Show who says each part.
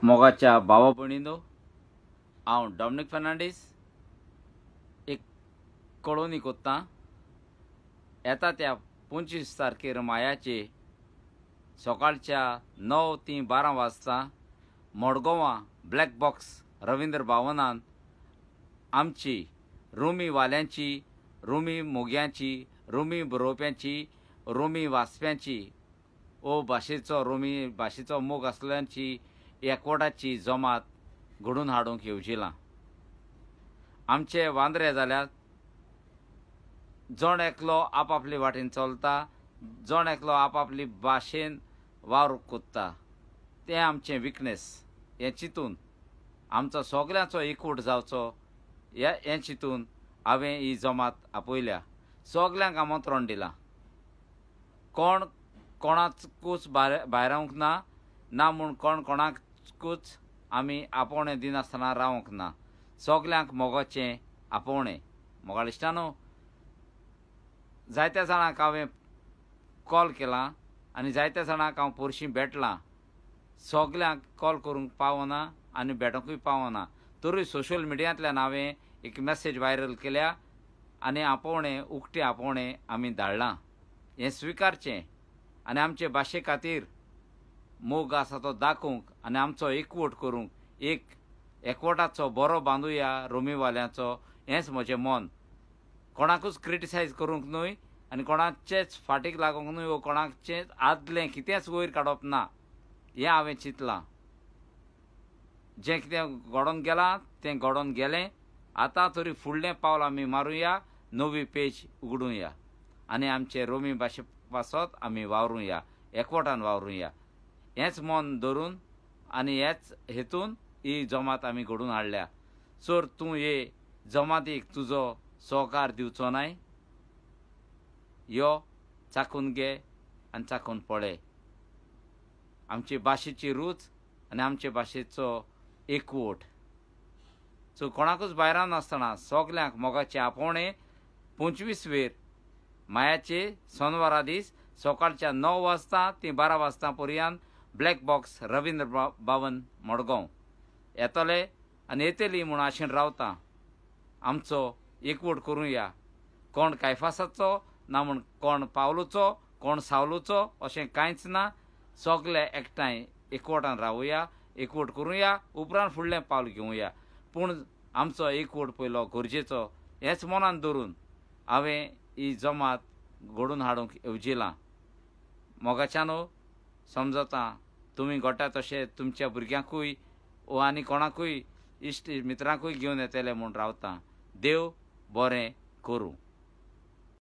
Speaker 1: मोगाच्या भावा भयणीनो, हांव डॉमिनिक फर्नांडीस एक कळोवणी कोत्तां. येता त्या 25 तारखेर मायाचे सकाळच्या 9 ते 12 वाजता मडगांवां ब्लॅक बॉक्स रवींद्र भवनांत आमची रोमी वाल्यांची, रोमी मोग्यांची, रोमी बरोवप्यांची, रोमी वाचप्यांची ओ भाशेचो रोमी भाशेचो मोग आसल्यांची एकवटाची जमात घडोवन हाडूंक येवजिलां. आमचे वांद्रे जाल्यात जण एकलो आपआपले वाटेन चलता, जण एकलो आपआपली भाशेन वावर कोत्ता. तें आमचें विकनेस. हें चिंतून आमचो सगल्यांचो एकवट जावचो हें चिंतून हांवें ही जमात आपयल्या. सगल्यांक आमंत्रण दिलां. कोण कोणाकूच भायर रावंक ना म्हूण कोणाकूच आमी आपोवणें दिनासतना रावंक ना. सगल्यांक मोगाचें आपोवणें. मोगाळ इश्टानो, जायत्या जाणांक हांवें कॉल केलां आनी जायत्या जाणांक हांव पोरशीं भेटलां. सगल्यांक कॉल करूंक पावना आनी भेटोंकूय पावना. तरूय सोशल मिडियांतल्यान हांवें एक मॅसेज व्हायरल केल्या आनी आपोवणें उक्तें आपोवणें आमी धाडलां. हें स्विकारचें आनी आमचे भाशे खातीर मोग आसा तो दाखोवंक आनी आमचो एकवट करूंक एक एकवटाचो बरो बांदुया रोमीवाल्यांचो, हेंच म्हजें मन. कोणाकूच क्रिटिसायज करूंक न्हय आनी कोणाचेच फाटीक लागूंक न्हय वो कोणाचेंच आदलें कितेंच वयर काडप ना हें हांवें चिंतलां. जें कितें घडोवन गेलां तें घडोवन गेलें. आतां तरी फुडलें पावल आमी मारुया, नवी पेज उगडुया आनी आमचे रोमी भाशे पासत आमी वावरुया, एकवटान वावरुया. हेंच मन धरून आनी हेच हेतून ही जमात आमी घडोवन हाडल्या. सर तूं हे जमातीक तुजो सहकार दिवचो नाय? यो चाखून घे आनी चाखून पळय. आमची भाशेची रूच आनी आमचे भाशेचो एकवट. सो कोणाकूच भायराव नासतना सगल्यांक मोगाचें आपोवणें 25 वेर मायाचे सोनवारा दीस सकाळच्या 9 वाजता ते 12 वाजता पर्यंत ब्लॅक बॉक्स रवींद्र भवन मडगांव. येतले आनी येतली म्हूण आशेन रावता. आमचो एकवट करुया. कोण कायफासाचो ना म्हूण कोण पावलुचो कोण सावलुचो अशें कांयच ना. सगळे एकठांय एकवटान रावुया, एकवट करुया, उपरांत फुडलें पावल घेवया. पूण आमचो एकवट पयलो गरजेचो हेंच मनान धरून हांवें ही जमात घडोवन हाडूंक येवजिलां. मोगाच्यानो, समजता तुमी घडटा तशें तुमच्या भुरग्यांकूय वो आनी कोणाकूय इश्ट मित्रांकूय घेवन येतले म्हूण रावता. देव बरें करूं.